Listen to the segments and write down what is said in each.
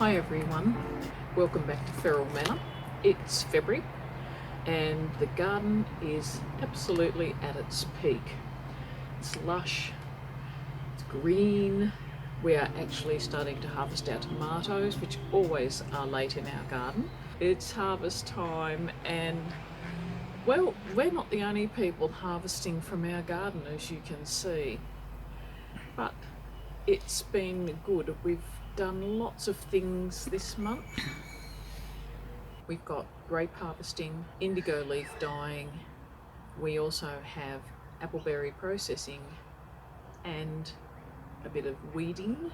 Hi everyone, welcome back to Feral Manor. It's February and the garden is absolutely at its peak. It's lush, it's green. We are actually starting to harvest our tomatoes, which always are late in our garden. It's harvest time and, well, we're not the only people harvesting from our garden, as you can see. But it's been good. We've done lots of things this month. We've got grape harvesting, indigo leaf dyeing. We also have appleberry processing and a bit of weeding,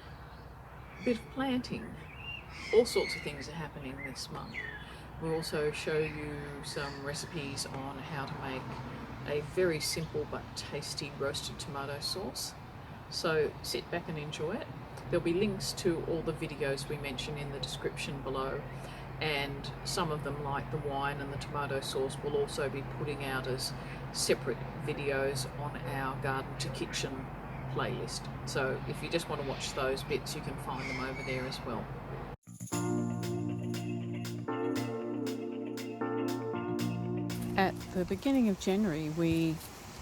a bit of planting. All sorts of things are happening this month. We'll also show you some recipes on how to make a very simple but tasty roasted tomato sauce. So sit back and enjoy it. There'll be links to all the videos we mention in the description below, and some of them, like the wine and the tomato sauce, will also be putting out as separate videos on our garden to kitchen playlist. So if you just want to watch those bits, you can find them over there as well. At the beginning of January, we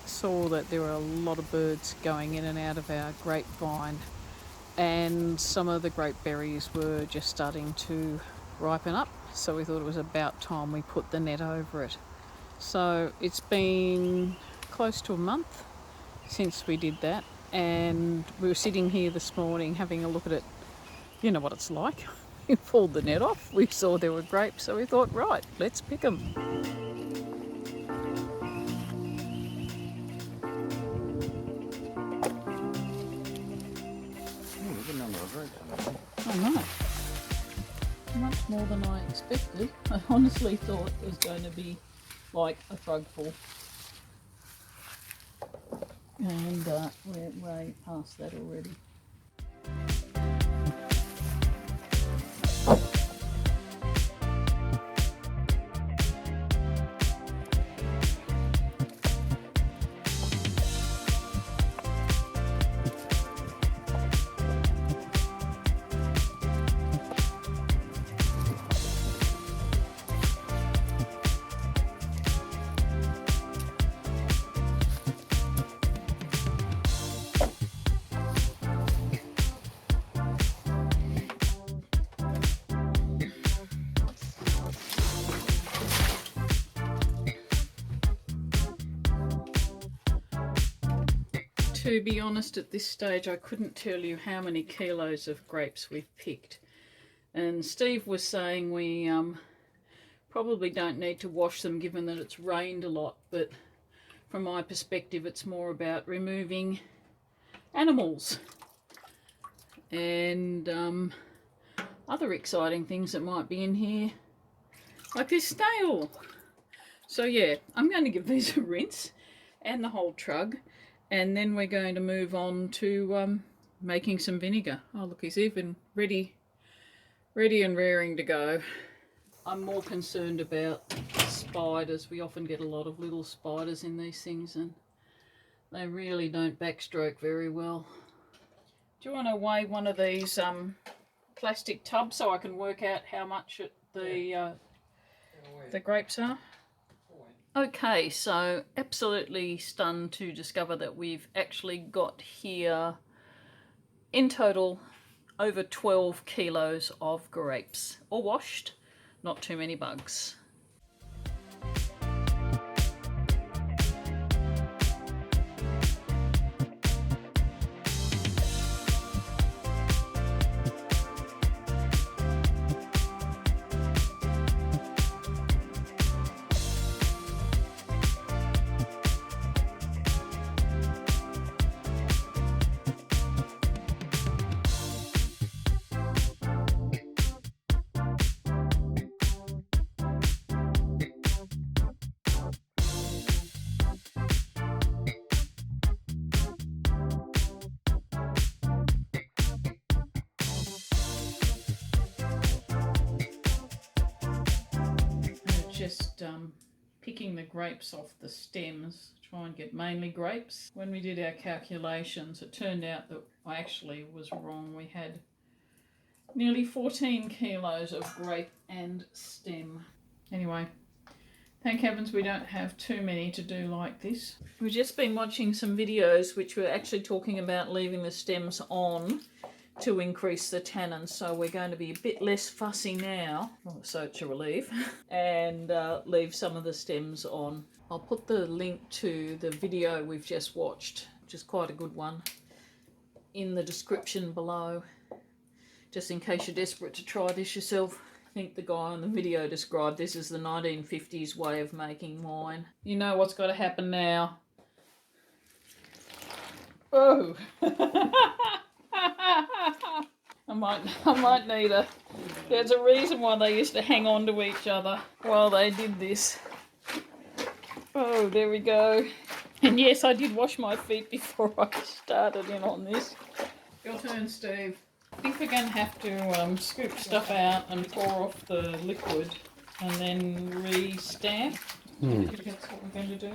saw that there were a lot of birds going in and out of our grapevine, and some of the grape berries were just starting to ripen up, so we thought it was about time we put the net over it. So it's been close to a month since we did that, and we were sitting here this morning having a look at it. You know what it's like. We pulled the net off, we saw there were grapes, so we thought, right, let's pick them. I know. Much more than I expected. I honestly thought it was going to be like a frugful. And we're way past that already. To be honest, at this stage I couldn't tell you how many kilos of grapes we've picked, and Steve was saying we probably don't need to wash them given that it's rained a lot, but from my perspective it's more about removing animals and other exciting things that might be in here, like this snail. So yeah, I'm going to give these a rinse and the whole trug, and then we're going to move on to making some vinegar. Oh look, he's even ready and raring to go. I'm more concerned about spiders. We often get a lot of little spiders in these things and they really don't backstroke very well. Do you want to weigh one of these plastic tubs so I can work out how much the grapes are? Okay, so absolutely stunned to discover that we've actually got here in total over 12 kilos of grapes, all washed, not too many bugs. Just picking the grapes off the stems, try and get mainly grapes. When we did our calculations, it turned out that I actually was wrong. We had Nearly 14 kilos of grape and stem. Anyway, thank heavens we don't have too many to do like this. We've just been watching some videos which were actually talking about leaving the stems on to increase the tannins, so we're going to be a bit less fussy now, so it's a relief, and leave some of the stems on. I'll put the link to the video we've just watched, which is quite a good one, in the description below, just in case you're desperate to try this yourself. I think the guy on the video described this as the 1950s way of making wine. You know what's got to happen now. Oh! I might need a... There's a reason why they used to hang on to each other while they did this. Oh, there we go. And yes, I did wash my feet before I started in on this. Your turn, Steve. I think we're going to have to scoop stuff out and pour off the liquid and then re-stamp. I think that's what we're going to do.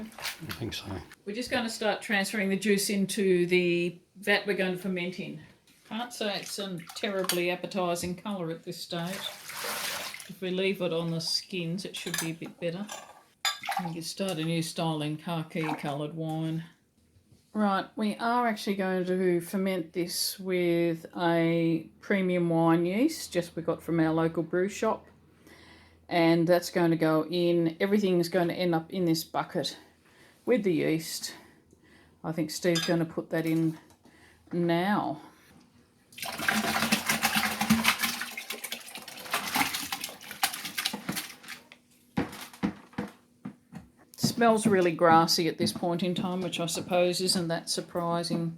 I think so. We're just going to start transferring the juice into the vat we're going to ferment in. Can't say it's a terribly appetising colour at this stage. If we leave it on the skins, it should be a bit better. We can start a new style in khaki coloured wine. Right, we are actually going to ferment this with a premium wine yeast, just we got from our local brew shop. And that's going to go in, everything's going to end up in this bucket with the yeast. I think Steve's going to put that in now. Smells really grassy at this point in time, which I suppose isn't that surprising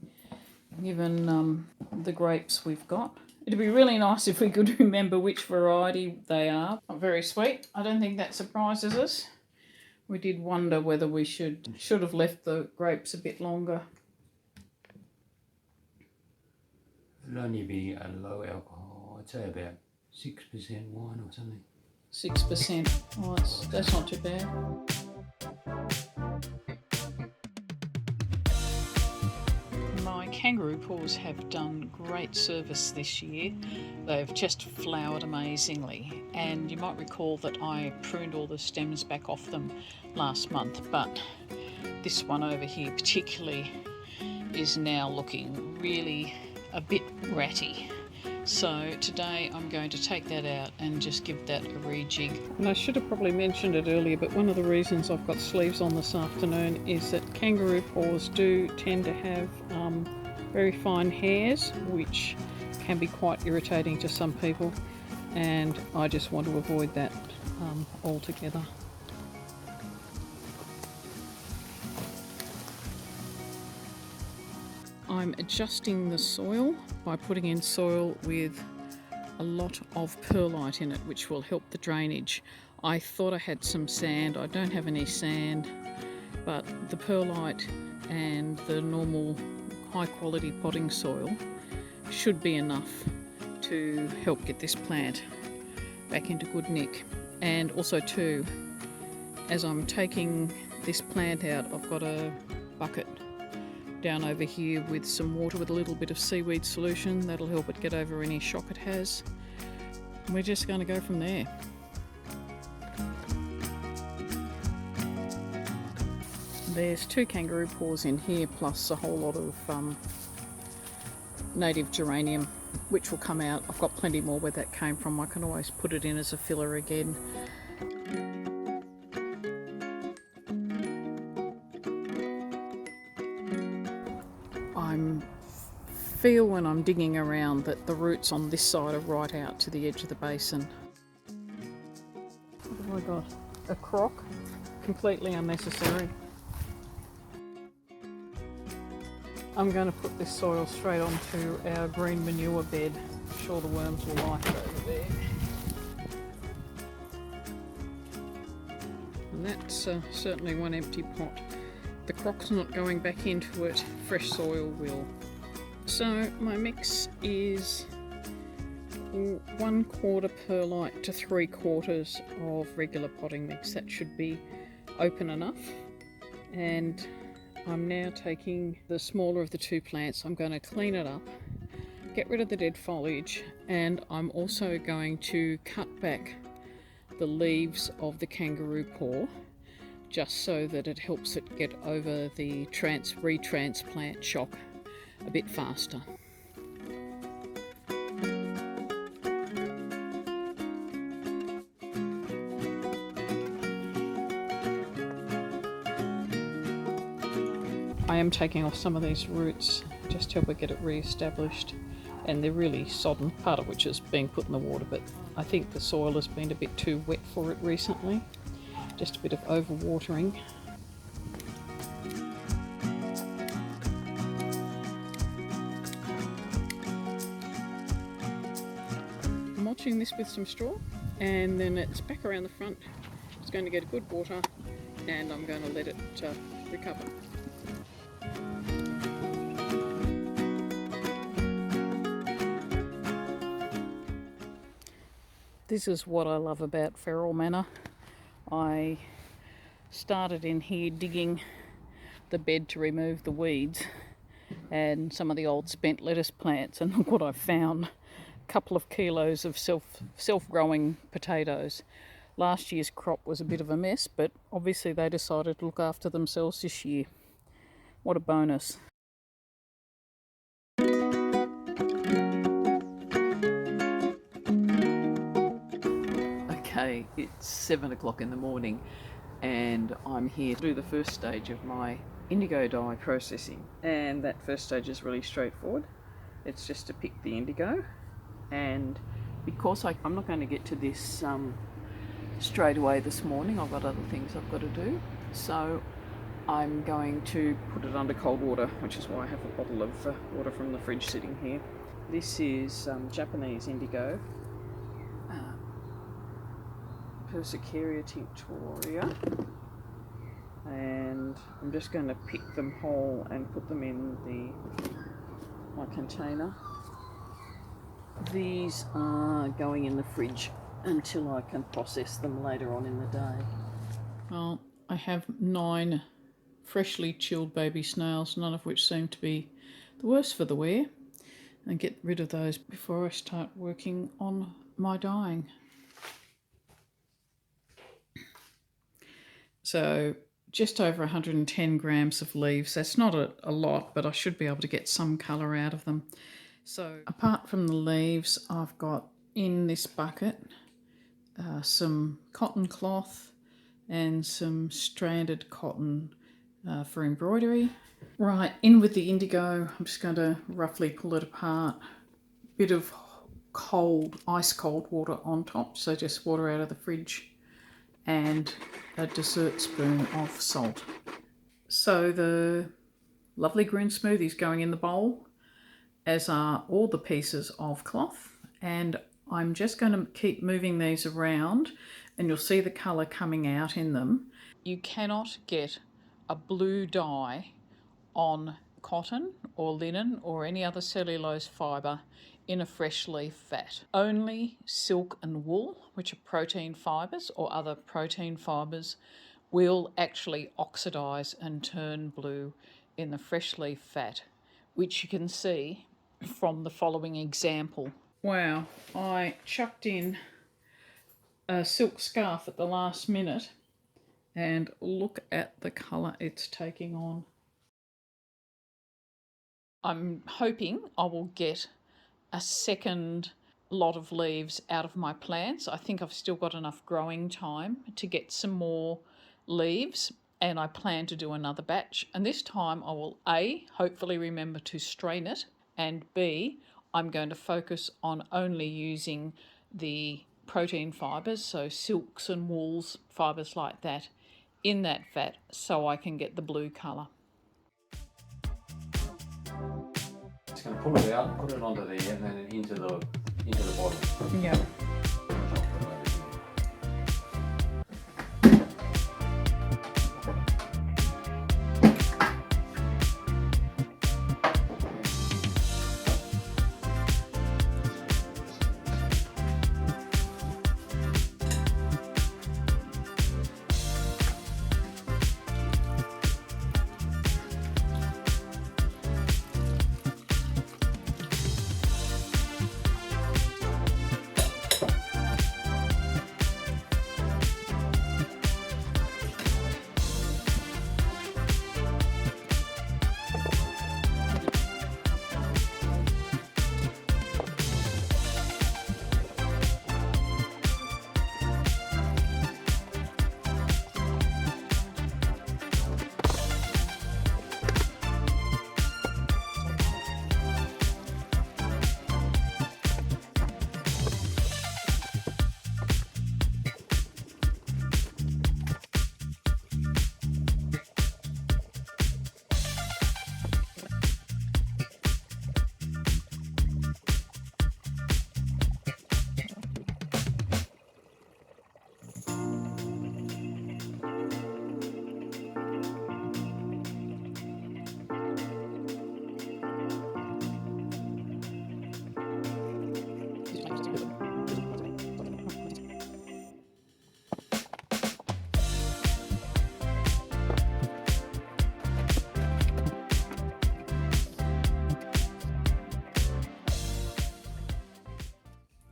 given the grapes we've got. It'd be really nice if we could remember which variety they are. Not very sweet. I don't think that surprises us. We did wonder whether we should have left the grapes a bit longer. It'll only be a low alcohol, I'd say about 6% wine or something. 6%. Oh, that's not too bad. My Kangaroo Paws have done great service this year. They've just flowered amazingly, and you might recall that I pruned all the stems back off them last month, but this one over here particularly is now looking really a bit ratty. So today I'm going to take that out and just give that a rejig. And I should have probably mentioned it earlier, but one of the reasons I've got sleeves on this afternoon is that Kangaroo Paws do tend to have very fine hairs, which can be quite irritating to some people, and I just want to avoid that altogether. I'm adjusting the soil by putting in soil with a lot of perlite in it, which will help the drainage. I thought I had some sand. I don't have any sand, but the perlite and the normal high quality potting soil should be enough to help get this plant back into good nick. And also too, as I'm taking this plant out, I've got a bucket down over here with some water with a little bit of seaweed solution. That'll help it get over any shock it has. And we're just going to go from there. There's 2 Kangaroo Paws in here, plus a whole lot of native geranium, which will come out. I've got plenty more where that came from. I can always put it in as a filler again. I feel when I'm digging around that the roots on this side are right out to the edge of the basin. What have I got? A crock? Completely unnecessary. I'm going to put this soil straight onto our green manure bed. I'm sure the worms will like it over there. And that's certainly one empty pot. The crock's not going back into it, fresh soil will. So my mix is 1/4 perlite to 3/4 of regular potting mix. That should be open enough. And I'm now taking the smaller of the 2 plants. I'm going to clean it up, get rid of the dead foliage, and I'm also going to cut back the leaves of the kangaroo paw just so that it helps it get over the retransplant shock a bit faster. I am taking off some of these roots just to help it get it re-established, and they're really sodden, part of which is being put in the water, but I think the soil has been a bit too wet for it recently. Just a bit of overwatering. I'm mulching this with some straw, and then it's back around the front. It's going to get a good water, and I'm going to let it recover. This is what I love about Feral Manor. I started in here digging the bed to remove the weeds and some of the old spent lettuce plants, and look what I found. A couple of kilos of self-growing potatoes. Last year's crop was a bit of a mess, but obviously they decided to look after themselves this year. What a bonus. Okay, it's 7 o'clock in the morning and I'm here to do the first stage of my indigo dye processing, and that first stage is really straightforward. It's just to pick the indigo, and because I'm not going to get to this straight away this morning, I've got other things I've got to do, so I'm going to put it under cold water, which is why I have a bottle of water from the fridge sitting here. This is Japanese indigo, Persicaria tinctoria, and I'm just going to pick them whole and put them in my container. These are going in the fridge until I can process them later on in the day. Well, I have 9 freshly chilled baby snails, none of which seem to be the worse for the wear, and get rid of those before I start working on my dyeing. So just over 110 grams of leaves. That's not a lot, but I should be able to get some colour out of them. So apart from the leaves, I've got in this bucket some cotton cloth and some stranded cotton for embroidery. Right, in with the indigo. I'm just going to roughly pull it apart. Bit of ice cold water on top, so just water out of the fridge, and a dessert spoon of salt. So the lovely green smoothie is going in the bowl, as are all the pieces of cloth, and I'm just going to keep moving these around and you'll see the colour coming out in them. You cannot get a blue dye on cotton or linen or any other cellulose fibre in a fresh leaf vat. Only silk and wool, which are protein fibres or other protein fibres, will actually oxidise and turn blue in the fresh leaf vat, which you can see from the following example. Wow, I chucked in a silk scarf at the last minute and look at the colour it's taking on. I'm hoping I will get a second lot of leaves out of my plants. I think I've still got enough growing time to get some more leaves, and I plan to do another batch. And this time I will A, hopefully remember to strain it, and B, I'm going to focus on only using the protein fibres, so silks and wools, fibres like that, in that vat so I can get the blue colour. Just going to pull it out, put it onto there, and then into the bottle. Yeah.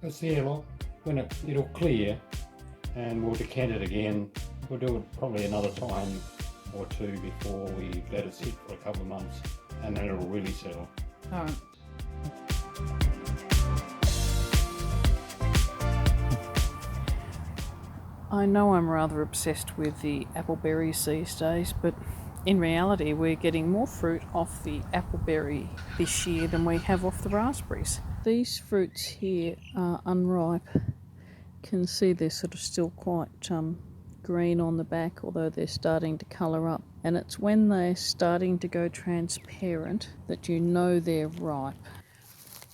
That's the airlock. When it'll clear, and we'll decant it again. We'll do it probably another time or two before we let it sit for a couple of months, and then it'll really settle. All right. I know I'm rather obsessed with the apple berries these days, but in reality we're getting more fruit off the appleberry this year than we have off the raspberries. These fruits here are unripe. You can see they're sort of still quite green on the back, although they're starting to colour up. And it's when they're starting to go transparent that you know they're ripe.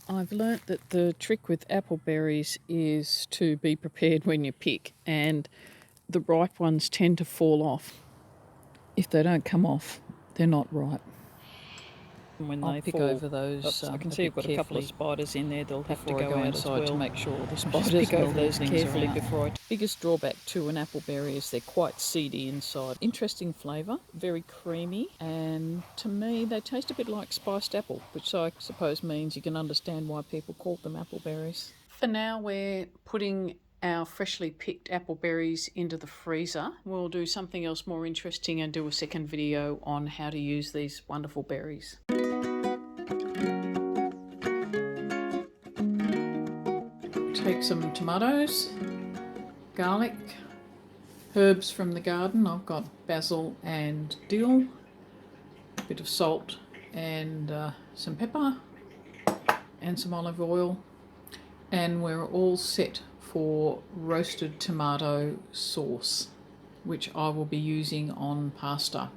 I've learnt that the trick with appleberries is to be prepared when you pick, and the ripe ones tend to fall off. If they don't come off, they're not ripe. When they pick fall, over those. I can a see I've bit got a couple of carefully spiders in there. They'll have to before I go go out as outside well. to make sure the Just spiders pick and all over those things carefully are out. before I... Biggest drawback to an appleberry is they're quite seedy inside. Interesting flavour, very creamy, and to me they taste a bit like spiced apple, which I suppose means you can understand why people call them appleberries. For now we're putting our freshly picked appleberries into the freezer. We'll do something else more interesting and do a second video on how to use these wonderful berries. Take some tomatoes, garlic, herbs from the garden. I've got basil and dill, a bit of salt and some pepper and some olive oil, and we're all set for roasted tomato sauce, which I will be using on pasta.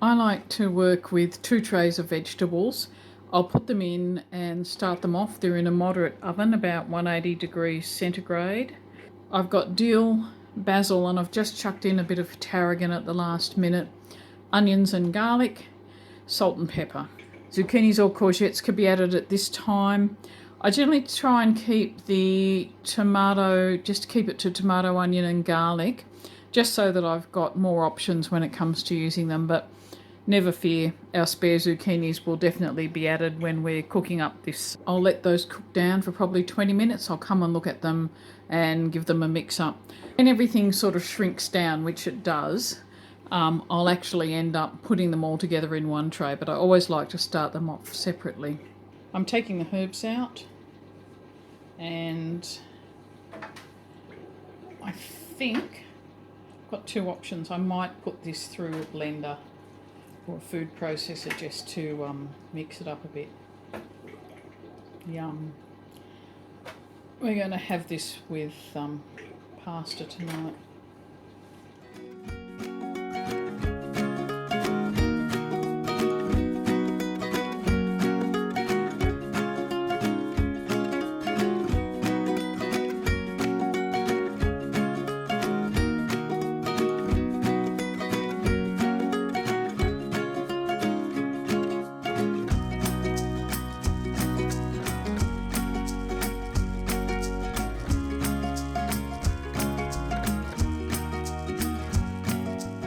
I like to work with 2 trays of vegetables. I'll put them in and start them off. They're in a moderate oven, about 180 degrees centigrade. I've got dill, basil, and I've just chucked in a bit of tarragon at the last minute, onions and garlic, salt and pepper. Zucchinis or courgettes could be added at this time. I generally try and keep the tomato, just keep it to tomato, onion and garlic, just so that I've got more options when it comes to using them. But never fear, our spare zucchinis will definitely be added when we're cooking up this. I'll let those cook down for probably 20 minutes. I'll come and look at them and give them a mix up. And everything sort of shrinks down, which it does. I'll actually end up putting them all together in one tray, but I always like to start them off separately. I'm taking the herbs out, and I think I've got 2 options. I might put this through a blender or a food processor just to mix it up a bit. Yum. We're going to have this with pasta tonight.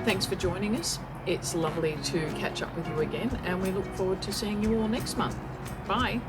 Thanks for joining us. It's lovely to catch up with you again, and we look forward to seeing you all next month. Bye.